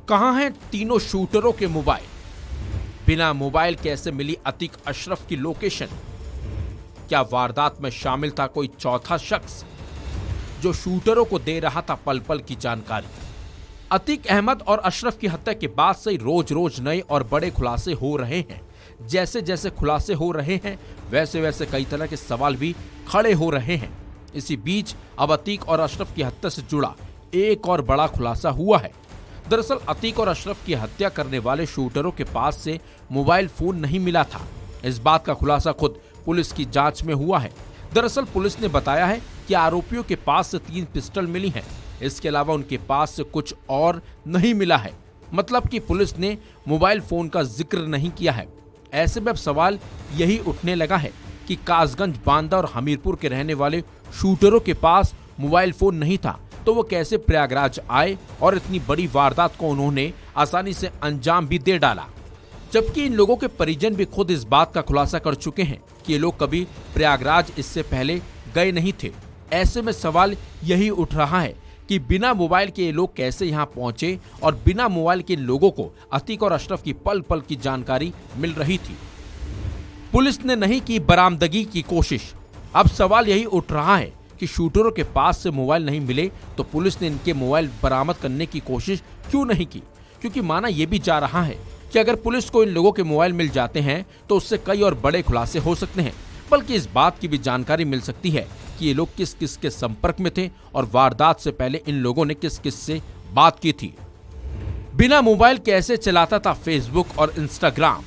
कहां हैं तीनों शूटरों के मोबाइल? बिना मोबाइल कैसे मिली अतीक अशरफ की लोकेशन? क्या वारदात में शामिल था कोई चौथा शख्स जो शूटरों को दे रहा था पल पल की जानकारी? अतीक अहमद और अशरफ की हत्या के बाद से रोज रोज नए और बड़े खुलासे हो रहे हैं। जैसे जैसे खुलासे हो रहे हैं वैसे वैसे कई तरह के सवाल भी खड़े हो रहे हैं। इसी बीच अब अतीक और अशरफ की हत्या से जुड़ा एक और बड़ा खुलासा हुआ है। दरअसल अतीक और अशरफ की हत्या करने वाले शूटरों के पास से मोबाइल फोन नहीं मिला था। इस बात का खुलासा खुद पुलिस की जांच में हुआ है। दरअसल पुलिस ने बताया है कि आरोपियों के पास से 3 पिस्टल मिली हैं। इसके अलावा उनके पास से कुछ और नहीं मिला है। मतलब कि पुलिस ने मोबाइल फोन का जिक्र नहीं किया है। ऐसे में अब सवाल यही उठने लगा है कि कासगंज, बांदा और हमीरपुर के रहने वाले शूटरों के पास मोबाइल फोन नहीं था तो वो कैसे प्रयागराज आए और इतनी बड़ी वारदात को उन्होंने आसानी से अंजाम भी दे डाला। जबकि इन लोगों के परिजन भी खुद इस बात का खुलासा कर चुके हैं कि ये लोग कभी प्रयागराज इससे पहले गए नहीं थे। ऐसे में सवाल यही उठ रहा है कि बिना मोबाइल के ये लोग कैसे यहाँ पहुंचे और बिना मोबाइल के लोगों को अतीक और अशरफ की पल पल की जानकारी मिल रही थी। पुलिस ने नहीं की बरामदगी की कोशिश। अब सवाल यही उठ रहा है कि शूटरों के पास से मोबाइल नहीं मिले तो पुलिस ने इनके मोबाइल बरामद करने की कोशिश क्यों नहीं की? क्योंकि माना यह भी जा रहा है कि अगर पुलिस को इन लोगों के मोबाइल मिल जाते हैं तो उससे कई और बड़े खुलासे हो सकते हैं। बल्कि इस बात की भी जानकारी मिल सकती है कि ये लोग किस किस के संपर्क में थे और वारदात से पहले इन लोगों ने किस किस से बात की थी। बिना मोबाइल कैसे चलाता था फेसबुक और इंस्टाग्राम?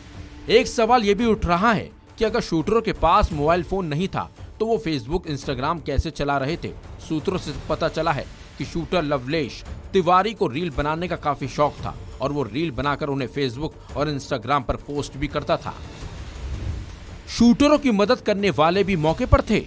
एक सवाल यह भी उठ रहा है कि अगर शूटरों के पास मोबाइल फोन नहीं था तो वो फेसबुक, इंस्टाग्राम कैसे चला रहे थे? सूत्रों से पता चला है कि शूटर लवलेश तिवारी को रील बनाने का काफी शौक था और वो रील बनाकर उन्हें फेसबुक और इंस्टाग्राम पर पोस्ट भी करता था। शूटरों की मदद करने वाले भी मौके पर थे।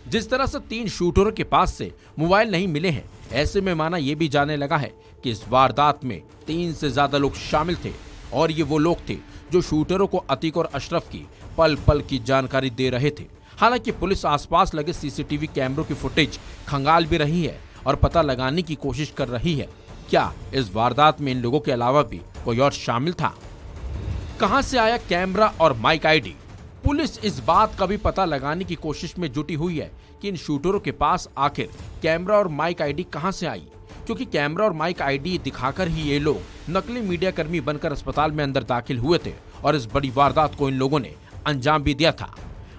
जिस तरह से 3 शूटरों के पास से मोबाइल नहीं मिले हैं, ऐसे में माना यह भी जाने लगा है कि इस वारदात में 3 से ज्यादा लोग शामिल थे और ये वो लोग थे जो शूटरों को अतीक और अशरफ की पल पल की जानकारी दे रहे थे। हालांकि पुलिस आसपास लगे सीसीटीवी कैमरों की फुटेज खंगाल भी रही है और पता लगाने की कोशिश कर रही है क्या इस वारदात में इन लोगों के अलावा भी कोई और शामिल था। कहां से आया कैमरा और माइक आईडी? पुलिस इस बात का भी पता लगाने की कोशिश में जुटी हुई है कि इन शूटरों के पास आखिर कैमरा और माइक आईडी कहां से आई, क्योंकि कैमरा और माइक आईडी दिखाकर ही ये लोग नकली मीडिया कर्मी बनकर अस्पताल में अंदर दाखिल हुए थे और इस बड़ी वारदात को इन लोगों ने अंजाम भी दिया था।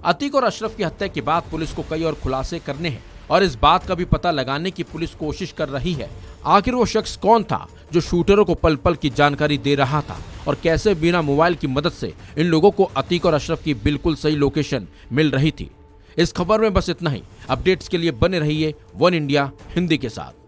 अतीक और अशरफ की हत्या के बाद पुलिस को कई और खुलासे करने हैं और इस बात का भी पता लगाने की पुलिस कोशिश कर रही है आखिर वो शख्स कौन था जो शूटरों को पल पल की जानकारी दे रहा था और कैसे बिना मोबाइल की मदद से इन लोगों को अतीक और अशरफ की बिल्कुल सही लोकेशन मिल रही थी। इस खबर में बस इतना ही। अपडेट्स के लिए बने रहिए वन इंडिया हिंदी के साथ।